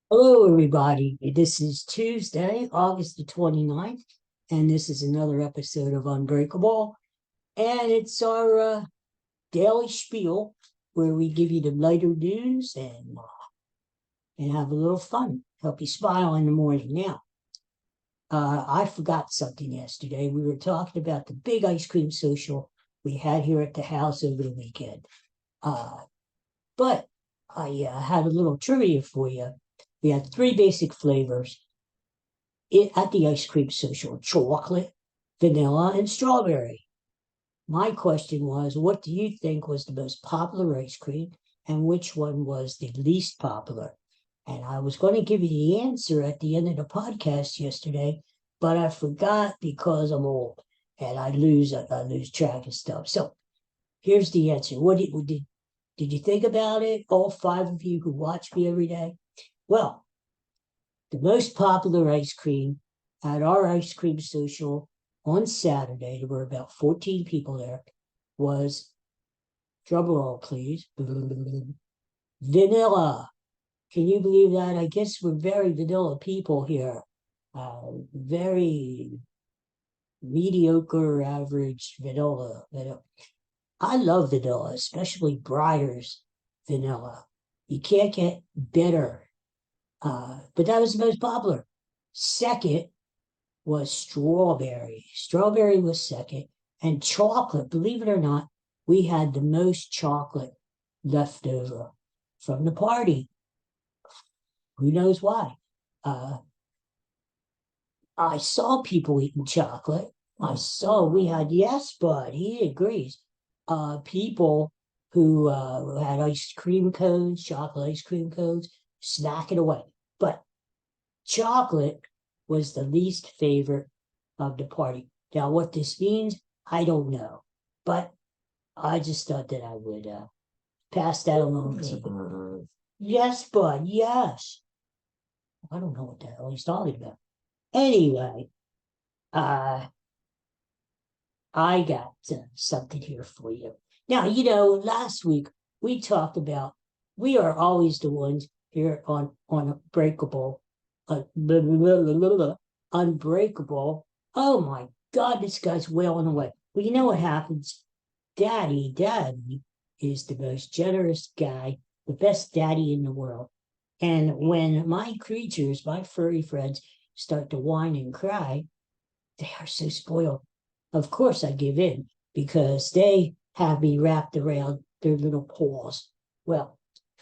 Hello, everybody. This is Tuesday, August the 29th, and this is another episode of Unbreakable. And it's our daily spiel where we give you the lighter news and have a little fun, help you smile in the morning. Now, I forgot something yesterday. We were talking about the big ice cream social we had here at the house over the weekend. Uh, but I had a little trivia for you. We had three basic flavors at the ice cream social: chocolate, vanilla, and strawberry. My question was, what do you think was the most popular ice cream and which one was the least popular? And I was going to give you the answer at the end of the podcast yesterday, but I forgot because I'm old and I lose track of stuff. So here's the answer. Did you think about it? All five of you who watch me every day? Well, the most popular ice cream at our ice cream social on Saturday, there were about 14 people there, was, drum roll please, vanilla. Can you believe that? I guess we're very vanilla people here. Very mediocre, average vanilla. I love vanilla, especially Breyer's vanilla. You can't get better. But that was the most popular. Second was strawberry. Strawberry was second. And chocolate, believe it or not, we had the most chocolate left over from the party. Who knows why? Uh, I saw people eating chocolate. We had, yes, bud, he agrees. People who had ice cream cones, chocolate ice cream cones, snacking away. But chocolate was the least favorite of the party. Now, what this means, I don't know, but I just thought that I would pass that along to you. Yes, bud, yes. I don't know what the hell he's talking about. Anyway, uh, I got something here for you. Now, last week we talked about we are always the ones here on Unbreakable, blah, blah, blah, Unbreakable. Oh my God, this guy's wailing away. Well, you know what happens? Daddy is the most generous guy, the best daddy in the world. And when my creatures, my furry friends, start to whine and cry, they are so spoiled. Of course, I give in because they have me wrapped around their little paws. Well,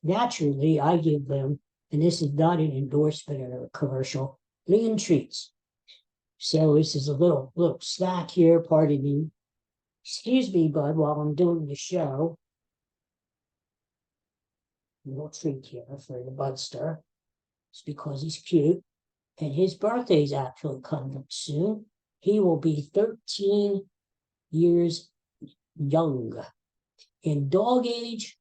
naturally, I give them, and this is not an endorsement or a commercial, lean treats. So this is a little snack here. Pardon me. Excuse me, bud, while I'm doing the show. A little treat here for the Budster. It's because he's cute. And his birthday's actually coming up soon. He will be 13 years young. In dog age,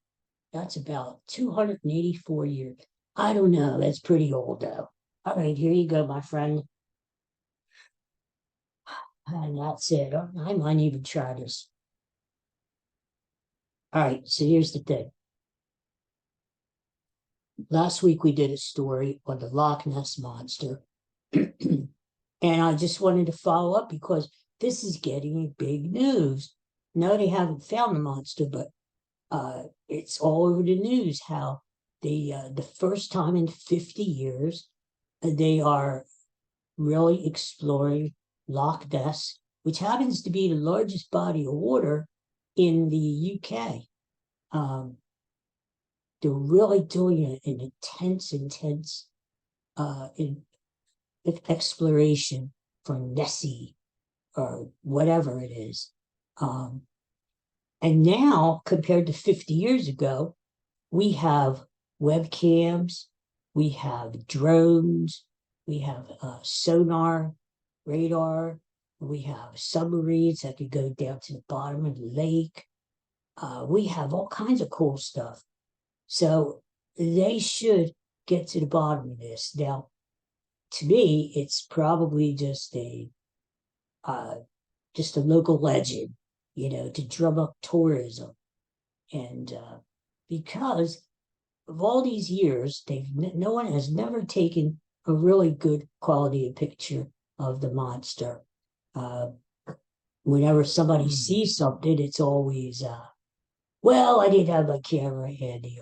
that's about 284 years. I don't know. That's pretty old, though. All right, here you go, my friend. And that's it. I might even try this. All right, so here's the thing. Last week we did a story on the Loch Ness monster. And I just wanted to follow up because this is getting big news. No, they haven't found the monster, but it's all over the news how the first time in 50 years they are really exploring Loch Ness, which happens to be the largest body of water in the UK. Um, they're really doing an intense in exploration for Nessie or whatever it is. Um, and now, compared to 50 years ago, we have webcams, we have drones, we have sonar, radar, we have submarines that could go down to the bottom of the lake. We have all kinds of cool stuff. So they should get to the bottom of this. Now, to me, it's probably uh, just a local legend, to drum up tourism, and because of all these years, no one has never taken a really good quality picture of the monster. Uh, Whenever somebody sees something, it's always, well, I didn't have my camera handy,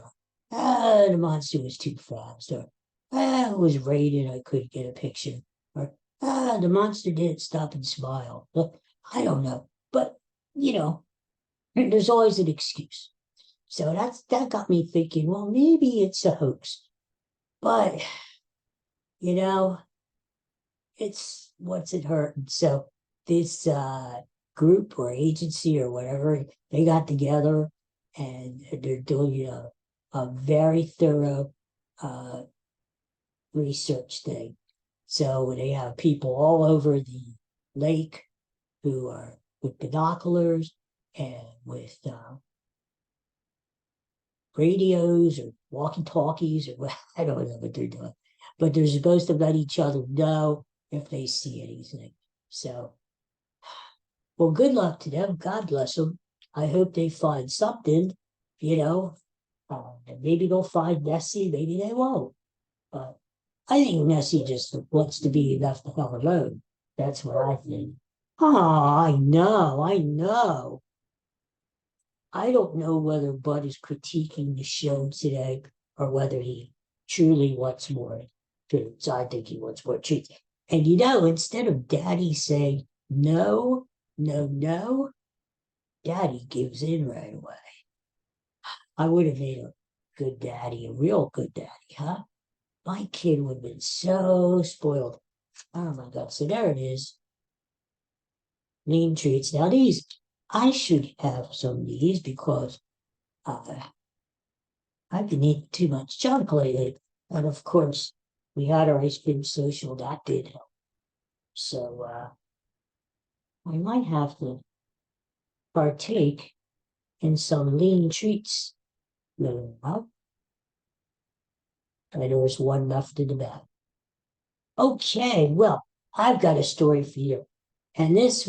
or the monster was too fast, or it was raining, I couldn't get a picture, or the monster didn't stop and smile. Well, I don't know, but you know, there's always an excuse. So that got me thinking, well, maybe it's a hoax, but you know, it's what's it hurting? So this group or agency or whatever, they got together and they're doing a very thorough uh, research thing. So they have people all over the lake who are with binoculars and with radios or walkie-talkies, or I don't know what they're doing, but they're supposed to let each other know if they see anything. So, well, good luck to them. God bless them. I hope they find something, you know. Maybe they'll find Nessie, maybe they won't. But I think Nessie just wants to be left the hell alone. That's what I think. Oh, I know, I know. I don't know whether Bud is critiquing the show today or whether he truly wants more truth. I think he wants more truth. And instead of Daddy saying no, no, no, Daddy gives in right away. I would have made a good daddy, a real good daddy, huh? My kid would have been so spoiled. Oh my God. So there it is. Mean treats. Now these, I should have some of these because I've been eating too much junk lately. And of course, we had our ice cream social. That did help. So I might have to partake in some lean treats. Well, and there was one left in the bag. Okay, well, I've got a story for you. And this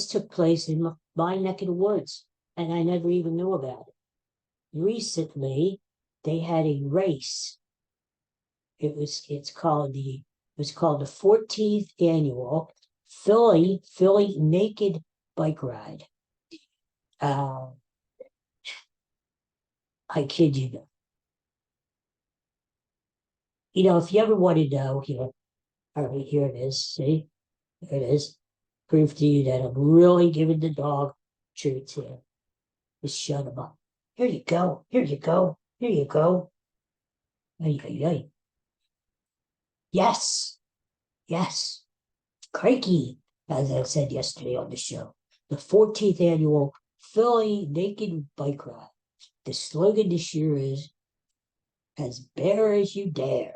took place in my neck of the woods, and I never even knew about it. Recently, they had a race. It was called the 14th annual Philly Naked Bike Ride. Uh, I kid you not. If you ever want to know, all right, here it is. See, there it is. Prove to you that I'm really giving the dog treats here. Just shut him up. Here you go. Here you go. Here you go. Ay, ay, ay. Yes. Yes. Crikey, as I said yesterday on the show. The 14th annual Philly Naked Bike Ride. The slogan this year is as bare as you dare.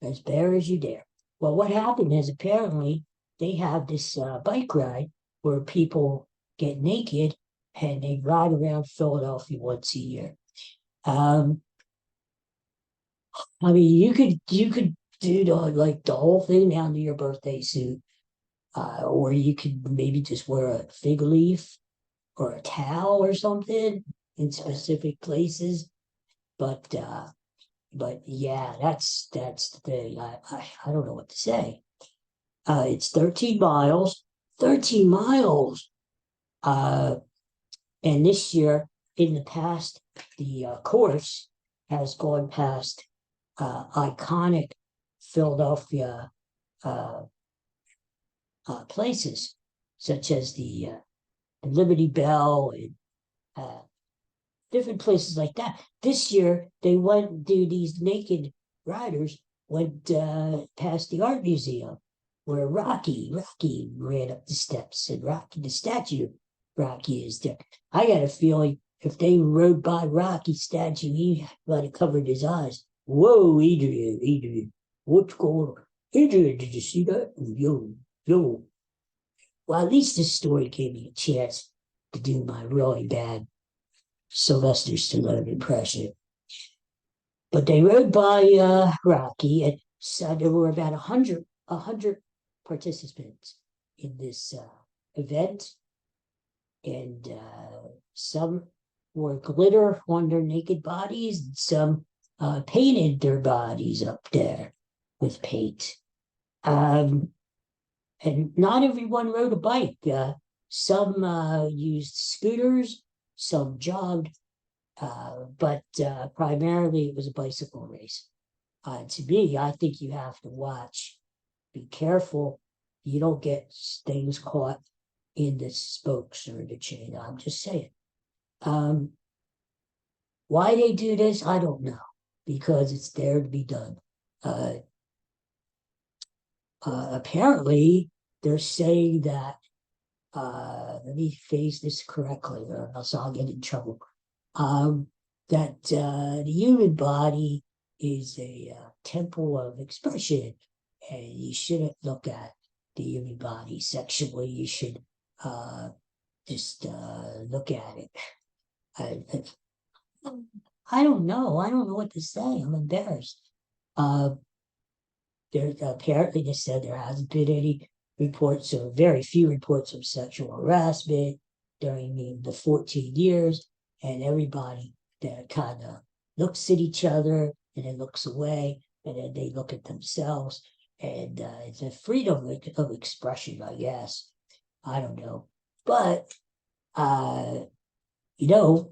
As bare as you dare. Well, what happened is apparently they have this bike ride where people get naked and they ride around Philadelphia once a year. Um, I mean, you could do the whole thing down to your birthday suit, or you could maybe just wear a fig leaf or a towel or something in specific places. But yeah, that's the thing. I don't know what to say. It's 13 miles. 13 miles. Uh, and this year, in the past, the course has gone past iconic Philadelphia uh, places, such as the Liberty Bell and uh, different places like that. This year, they went to these naked riders went past the art museum where Rocky ran up the steps, and Rocky, the statue of Rocky is there. I got a feeling if they rode by Rocky's statue, he might have covered his eyes. Whoa, Adrian, what's going on? Adrian, did you see that? Yo. Well, at least this story gave me a chance to do my really bad Sylvester Stallone impression. But they rode by Rocky, and so there were about 100 participants in this event, and some wore glitter on their naked bodies, and some painted their bodies up there with paint. Um, and not everyone rode a bike. Some used scooters, some jogged, but primarily it was a bicycle race. To me, I think you have to watch. Be careful you don't get things caught in the spokes or the chain. I'm just saying. Um, why they do this, I don't know, because it's there to be done. Uh, Apparently, they're saying that, let me phrase this correctly, or else I'll get in trouble. Um, that the human body is a temple of expression, and you shouldn't look at the human body sexually. You should uh, just look at it. I, I don't know. I don't know what to say. I'm embarrassed. Uh, there apparently they said there hasn't been any reports or very few reports of sexual harassment during the 14 years, and everybody that kind of looks at each other and then looks away and then they look at themselves, and it's a freedom of expression, I guess. I don't know, but uh, you know,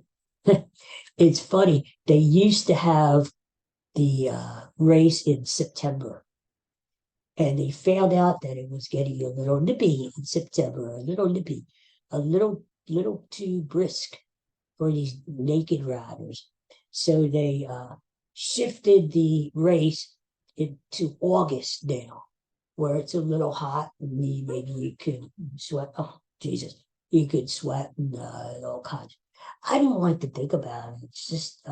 it's funny. They used to have the race in September, and they found out that it was getting a little nippy in September, a little nippy, a little too brisk for these naked riders. So they shifted the race into August now, where it's a little hot and maybe you could sweat. Oh, Jesus, you could sweat and all kinds. I don't like to think about it. It's just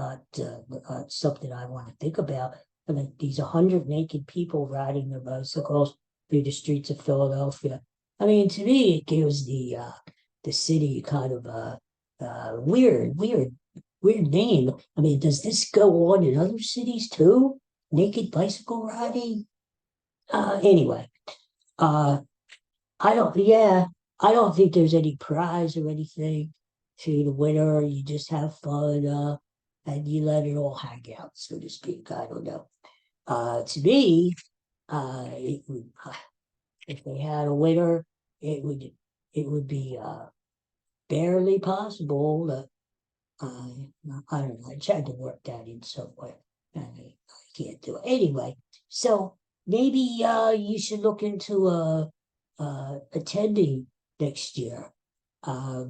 something I want to think about. I mean, these 100 naked people riding their bicycles through the streets of Philadelphia. I mean, to me, it gives the city kind of a weird name. I mean, does this go on in other cities too? Naked bicycle riding? Anyway, uh, yeah, I don't think there's any prize or anything to the winner. You just have fun, and you let it all hang out, so to speak. I don't know. To me, it would, if they had a winner, it would it would be barely possible that I don't know. I tried to work that in somewhere, and I can't do it anyway. So maybe you should look into attending next year. I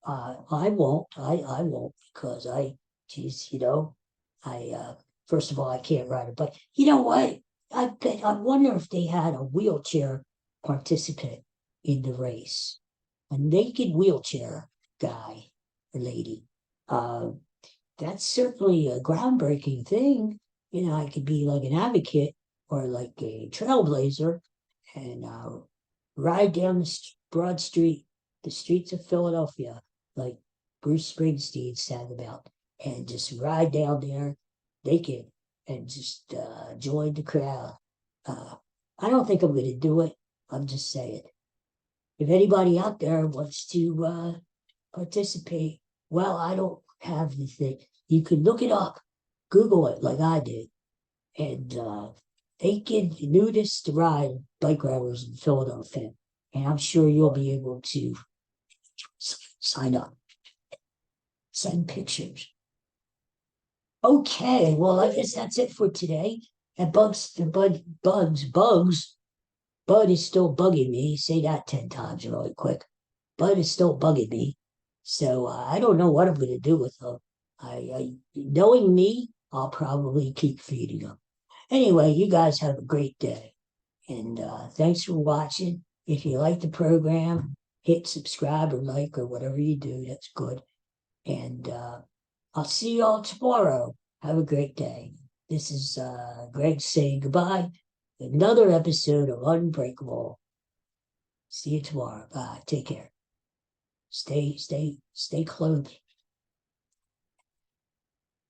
won't. I won't because geez, I first of all I can't ride it. But you know what? I wonder if they had a wheelchair participant in the race, a naked wheelchair guy or lady. Uh, that's certainly a groundbreaking thing. I could be like an advocate or like a trailblazer and ride down the broad street, the streets of Philadelphia, like Bruce Springsteen sang about, and just ride down there naked and just join the crowd. Uh, I don't think I'm going to do it. I'm just saying. If anybody out there wants to participate, well, I don't have the thing. You can look it up, Google it like I did, and they get nudists to ride bike riders in Philadelphia. And I'm sure you'll be able to sign up, send pictures. Okay, well, I guess that's it for today. And Bud is still bugging me. Say that 10 times really quick. Bud is still bugging me. So I don't know what I'm going to do with them. Knowing me, I'll probably keep feeding them. Anyway, you guys have a great day. And thanks for watching. If you like the program, hit subscribe or like or whatever you do. That's good. And I'll see you all tomorrow. Have a great day. This is Greg saying goodbye. Another episode of Unbreakable. See you tomorrow. Bye. Take care. Stay clothed.